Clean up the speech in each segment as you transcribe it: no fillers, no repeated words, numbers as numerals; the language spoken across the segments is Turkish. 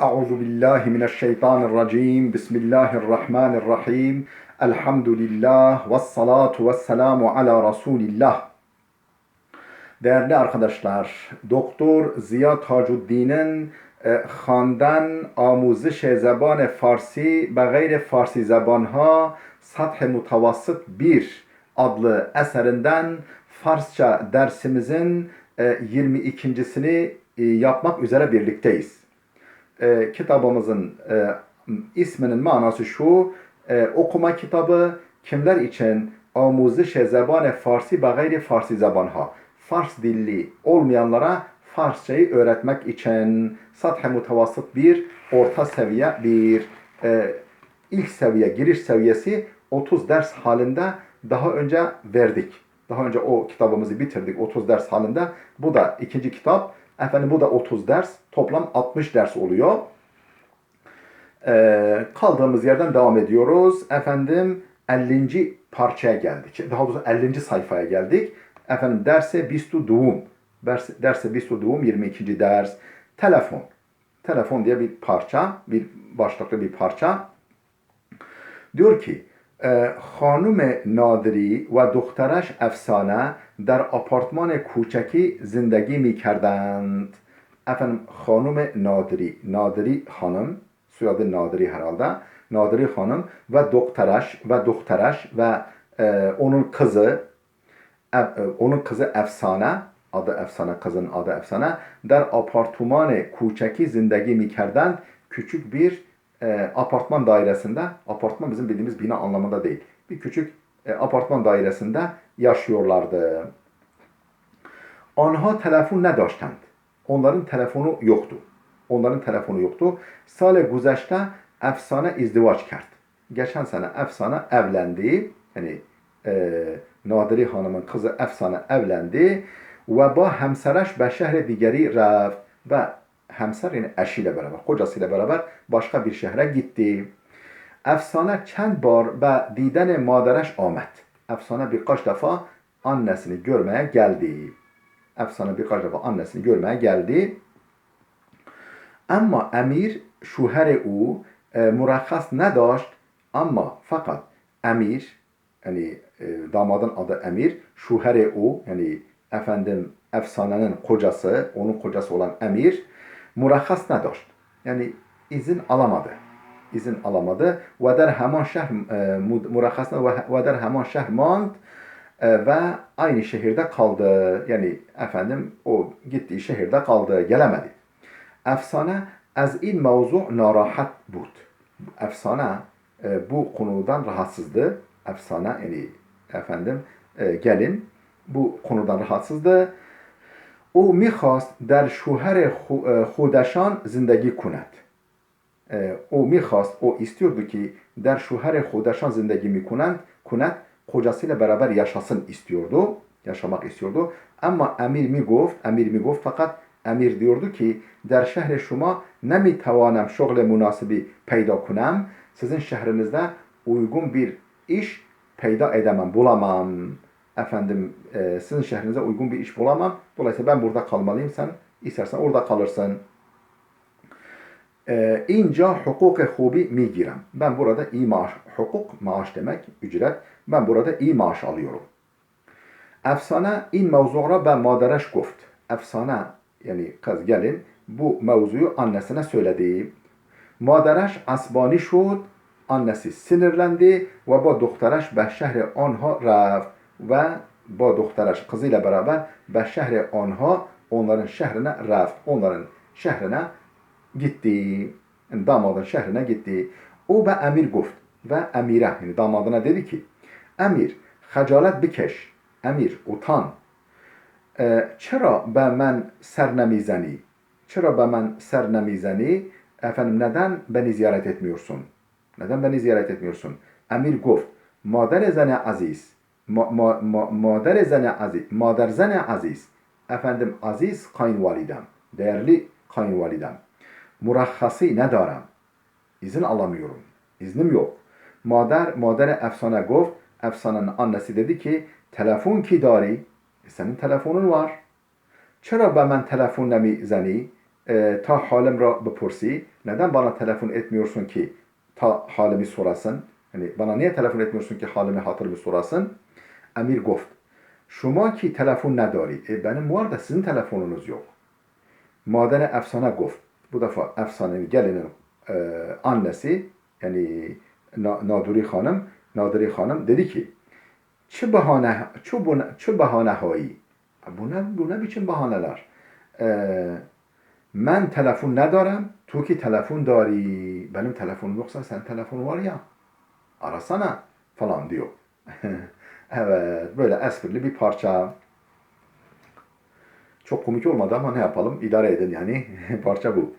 Euzu billahi mineşşeytanirracim. Bismillahirrahmanirrahim. Elhamdülillah ve salatu ve selamu ala Resulillah. Değerli arkadaşlar, Doktor Ziya Tacuddin'in خواندن آموزش زبان فارسی به غیر فارسی زبانها سطح متوسط 1 adlı eserinden Farsça dersimizin 22.sini yapmak üzere birlikteyiz. Kitabımızın isminin manası şu: okuma kitabı kimler için? Amuzиш zeban Farsi be gayri Farsi zabanha. Fars dilli olmayanlara Farsçayı öğretmek için. Sath-ı mutavassıt 1, orta seviye 1. İlk seviye, giriş seviyesi 30 ders halinde daha önce verdik. Daha önce o kitabımızı bitirdik 30 ders halinde. Bu da ikinci kitap. Efendim bu da 30 ders. Toplam 60 ders oluyor. Kaldığımız yerden devam ediyoruz. Efendim 50. parçaya geldik. Daha doğrusu 50. sayfaya geldik. Efendim derse bistu duum. Derse bistu duum 22. ders. Telefon. Telefon diye bir parça. Bir başlıklı bir parça. Diyor ki خانم نادری و دخترش افسانه در آپارتمان کوچکی زندگی می کردند. Efendim خانم نادری, نادری hanım, soyadı Nadiri herhalde. Nadiri hanım ve doktoraş ve onun kızı Efsane, adı Efsane, kızın adı Efsane. Der apartmanı kuçeki zindagi mi kerdend, küçük bir apartman dairesinde, apartman bizim bildiğimiz bina anlamında değil, bir küçük apartman dairesinde yaşıyorlardı. Anha telefon ne daştend? Onların telefonu yoktu. Sale güzeşte Efsane izdivaç kert. Geçen sene Efsane evlendi. Yani Nadiri hanımın kızı Efsane evlendi. Ve ba hemsereş be şehre digeri reft. Ve hemser yani eşiyle beraber, kocasıyla beraber başka bir şehre gitti. Efsane çend bar be diden madereş amet. Efsane birkaç defa annesini görmeye geldi. Ama emir şuher u murakhas nedaşt. Ama fakat emir, yani damadın adı Emir, şuher u yani efendim Efsane'nin kocası, onun kocası olan Emir murakhas nedaşt. Yani izin alamadı. Ve der hemen şehr murakhasna ve der hemen şehr mand ve aynı şehirde kaldı. Yani efendim o gittiği şehirde kaldı, gelemedi. Efsane az in mevzu narahat bud. Efsane bu konudan rahatsızdı. Efsane yani efendim gelin bu konudan rahatsızdı. O mikhast der şuher xudeşan zindagi kunet. O istiyordu ki der şuher xudeşan zindagi mi kunet kocasıyla beraber yaşamak istiyordu. Ama emir mi gofт fakat emir diyordu ki der şehre şuma nemi tavanem şoğle münasibi peyda kunem. Sizin şehrinizde uygun bir iş peyda edemem, bulamam. Efendim sizin şehrinize uygun bir iş bulamam. Dolayısıyla ben burada kalmalıyım. Sen istersen orada kalırsın. İnca hukuke hubi mi girem. Ben burada iyi maaş, hukuk maaş demek, ücret. Ben burada iyi maaş alıyorum. Efsane in mevzu'ra ben madereş gofт. Efsane yani kız gelin bu mevzuyu annesine söyledi. Madereş asbani şud. Annesi sinirlendi ve ba doktoraş be şehre onha reft ve ba doktoraş kızıyla beraber be şehre onha onların şehrine reft. Onların şehrine gitti. Yani damadın şehrine gitti. O be emir gofт ve emire yani damadına dedi ki emir hacalet bikeş. Emir utan. Çera be men ser nemizeni? Efendim neden beni ziyaret etmiyorsun? Emir gofт mader zene aziz. Efendim aziz kayınvalidem, değerli kayınvalidem. Murakhası ne darım? İzin alamıyorum. İznim yok. Madere Efsane gofт. Efsane'nin annesi dedi ki telefon ki dari. Senin telefonun var. Çera be men telefon nemizeni? ta halim ra bepursi. Neden bana telefon etmiyorsun ki ta halimi sorasın? Yani bana niye telefon etmiyorsun ki halimi hatırımı sorasın? Emir goft. Şuma ki telefon nedari. Benim var da sizin telefonunuz yok. Madene efsane goft. Bu defa efsanenin gelinin annesi yani Nadiri Hanım dedi ki çi bahane hایی bu ne biçim bahaneler من telefon ندارم تو ki telefon dari benim telefonum yoksa sen telefon var ya arasana falan diyor. Evet böyle esprili bir parça. Çok komik olmadı ama ne yapalım idare edin yani parça bu.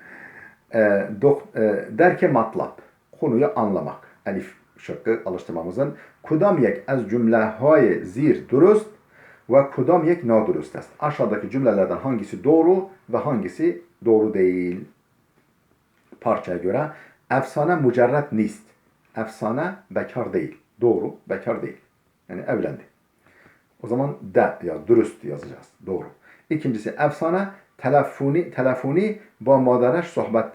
Derke matlab konuyu anlamak. Elif şıkkı alıştırmamızın kudam yek az cümlehay zir durust ve kudam yek nadurust است. Aşağıdaki cümlelerden hangisi doğru ve hangisi doğru değil? Parçaya göre efsane mücerret nist. Efsane bekar değil. Doğru, bekar değil. Yani evlendi. O zaman de ya dürüst yazacağız. Doğru. İkincisi efsane telefoni با مادرش صحبت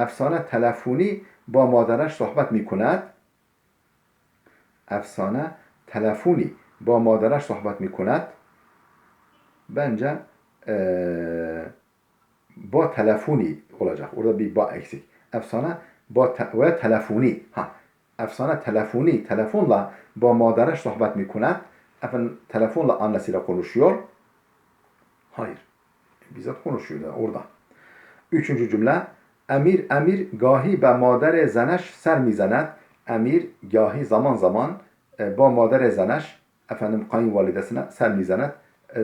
افسانه تلفنی با مادرش صحبت می کند. Efsane telefoni با مادرش صحبت می کند. Bence با telefoni olacak. Orada bir ba eksik. Efsane ve telefoni. Efsane telefoni telefonla با مادرش صحبت می کند. Efendim telefonla annesiyle konuşuyor. Hayır. Bizzat konuşuyor da orada. Üçüncü cümle. Emir gahi be mader zeneş ser mizenet. Emir gahi zaman zaman ba mader zeneş efendim kayınvalidesine ser mizenet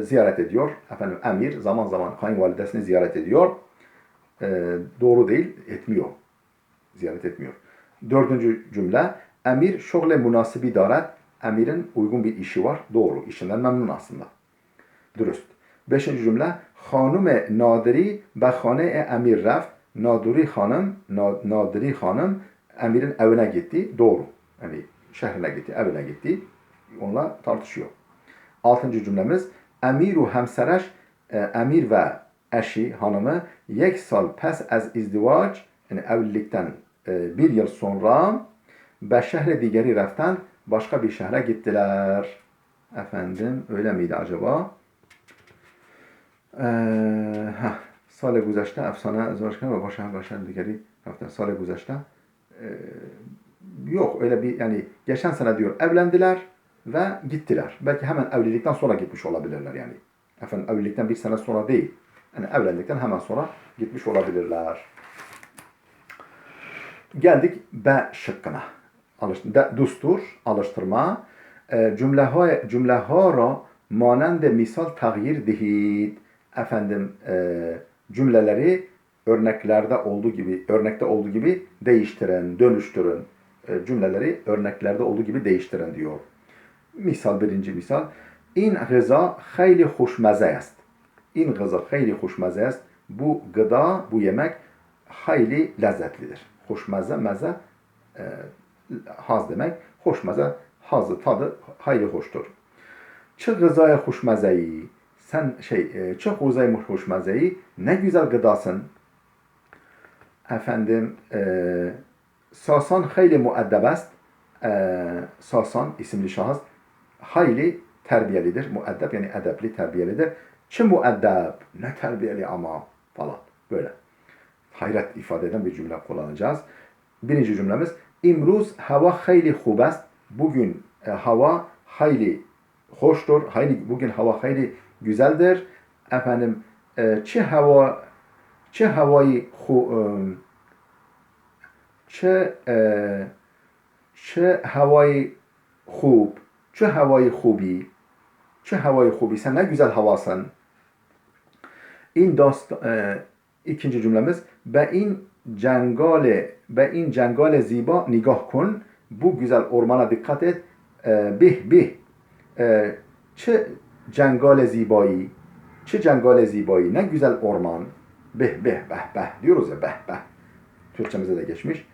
ziyaret ediyor. Efendim emir zaman zaman kayınvalidesini ziyaret ediyor. Doğru değil, etmiyor. Ziyaret etmiyor. Dördüncü cümle. Emir şogle münasibi daret. Emirin uygun bir işi var. Doğru. İşinden memnun aslında. Dürüst. Beşinci cümle. Hanım Nadiri be khane emir reft. Nadiri hanım emirin evine gitti. Doğru. Yani şehrine gitti, evine gitti. Onunla tartışıyor. Altıncı cümlemiz. Emiru hemsereş emir ve eşi hanımı yek sal pes az izdivac yani evlilikten bir yıl sonra be şehre digeri reften başka bir şehre gittiler. Efendim öyle miydi acaba? سال گذشته افسانه ازدواج کردن و با شهر دیگری رفتن. Sale گذشته yok öyle bir yani geçen sene diyor evlendiler ve gittiler. Belki hemen evlilikten sonra gitmiş olabilirler yani. Efendim evlilikten bir sene sonra değil. Yani evlendikten hemen sonra gitmiş olabilirler. Geldik B şıkkına. Düstur, alıştırma. Cümleha ra manend misal tağyir dehid. Efendim cümleleri örnekte olduğu gibi değiştirin, dönüştürün. Cümleleri örneklerde olduğu gibi değiştirin diyor. Misal birinci misal. İn gıza hayli hoşmeze est. İn gıza hayli hoşmeze est. Bu gıda, bu yemek hayli lezzetlidir. Hoşmeze, meze haz demek. Hoşmeze, hazı, tadı hayli hoştur. Çı gızaya hoşmezeyi sen çok uzay hoşmazeyi ne güzel gıdasın. Efendim Sasan hayli muaddeb est. Sasan isimli şahıs hayli terbiyelidir. Muaddeb yani edepli, terbiyelidir. Çi muaddeb ne terbiyeli ama falan böyle. Hayret ifade eden bir cümle kullanacağız. Birinci cümlemiz İmruz hava hayli khub est. Bugün hava hayli hoştur. Bugün hava hayli güzeldir. Efendim çi havayı hubi sen ne güzel havasın. İkinci cümlemiz be in cengale ziba nigah kun. Bu güzel ormana dikkat et. Bih çi cengale zibayı. Çi cengale zibayı. Ne güzel orman. Beh diyoruz ya beh. Türkçemize de geçmiş.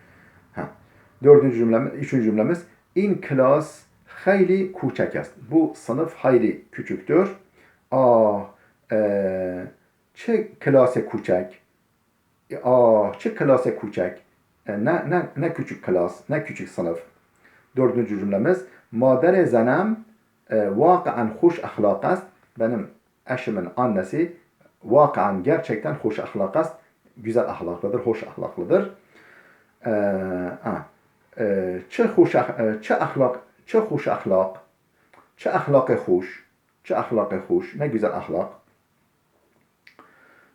Üçüncü cümlemiz in klas hayli kuçek est. Bu sınıf hayli küçüktür. çe klase küçük. Çe klase küçük. Ne küçük klas, ne küçük sınıf. Dördüncü cümlemiz, mader zenem vakaen hoş ahlak است. Benim eşimin annesi vakaen gerçekten hoş ahlak است. Güzel ahlaklıdır, hoş ahlaklıdır. Çe hoş ahlak, çe hoş ahlak, çe ahlakı hoş, çe ahlakı hoş, ne güzel ahlak.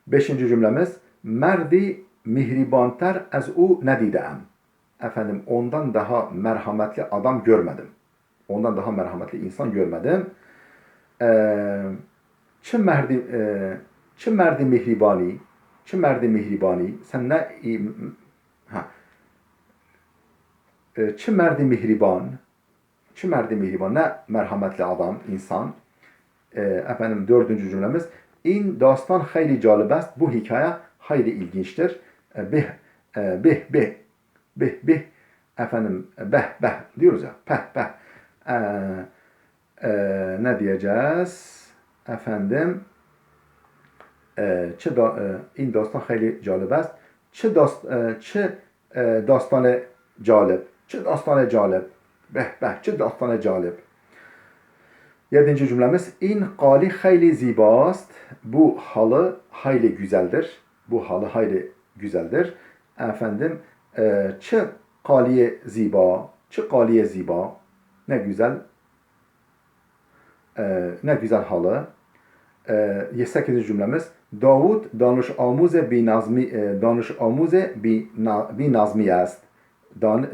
Beşinci cümlemiz, merdi mihribanter az o nedidem. Efendim ondan daha merhametli adam görmedim. Ondan daha merhametli insan görmedim. Çi merdi mihribani, çi merdi mihribani, sen ne çi merdi mihriban, çi merdi mihriban, ne merhametli adam, insan. Efendim dördüncü cümlemiz, in dastan hayli calib است. Bu hikaye hayli ilginçtir. Bih, efendim beh diyoruz ya, peh. Ne diyeceğiz? Efendim این داستان خیلی جالب است. چه داستان جالب. چه داستان جالب. چه داستان جالب. Yedinci cümlemiz, in qali hayli zibast. Bu halı hayli güzeldir. Bu halı hayli güzeldir. Efendim, çe qaliye ziba. Çe qaliye ziba. Ne güzel. Ne güzel halı. 8. cümlemiz, Davud danış amuz bi nazmi است.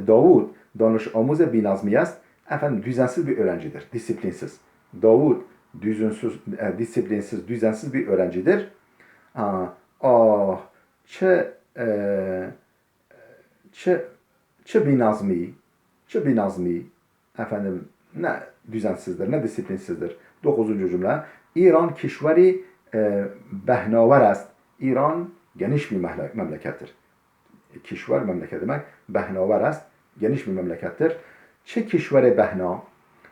Davud danış amuz bi nazmi است. Efendim düzensiz bir öğrencidir. Disiplinsiz. Davud disiplinsiz, düzensiz bir öğrencidir. Çe bi nazmi. Efendim ne düzensizdir, ne disiplinsizdir. 9. cümle. İran kişveri behnaver است. İran geniş bir memlekettir. Kişver memleket demek. Behnaver است. Geniş bir memlekettir. Çe kişveri behna?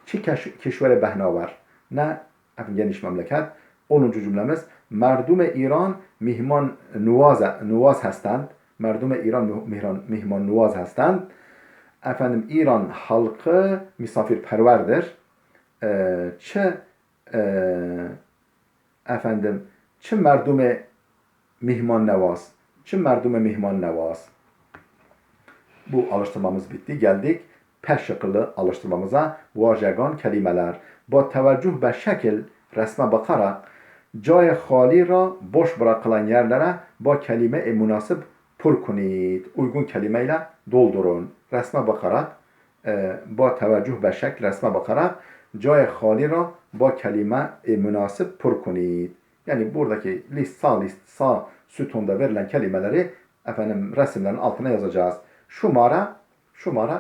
Çe kişveri behnaver? Ne? Geniş memleket. 10. cümlemiz. Merdum İran mihman nuvaz هستند. Merdum İran mihman nuvaz هستند. Efendim İran halkı misafirperverdir. Çe merdume mihman nevaz. Çe merdume mihman nevaz. Bu alıştırmamız bitti. Geldik peş şekilli alıştırmamıza. Vajegan kelimeler. Ba teveccüh ve şekil resme bakarak cay hali ra boş bırakılan yerlere ba kelime-i münasip pur kunid. Uygun kelimeyle doldurun. Resme bakarak ba teveccüh ve şekil resme bakarak cay hali ra ba kelime-i münasip pur kunid. Yani buradaki sağ sütunda verilen kelimeleri efendim resimlerin altına yazacağız. Şumara,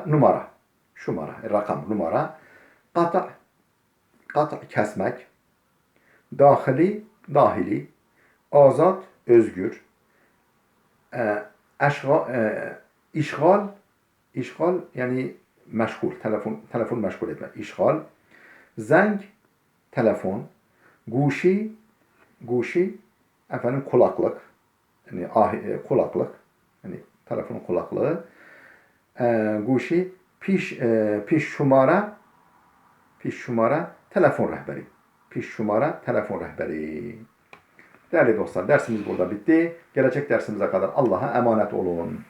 numara. Şumara, rakam, numara. Kata kesmek. Dahili. Azat, özgür. İşgal yani meşgul, telefon meşgul etmek. İşgal. Zeng, telefon. Guşi, efendim kulaklık. Yani kulaklık. Yani telefonun kulaklığı. Guşi, piş şumara, telefon rehberi. Piş şumara, telefon rehberi. Değerli dostlar, dersimiz burada bitti. Gelecek dersimize kadar Allah'a emanet olun.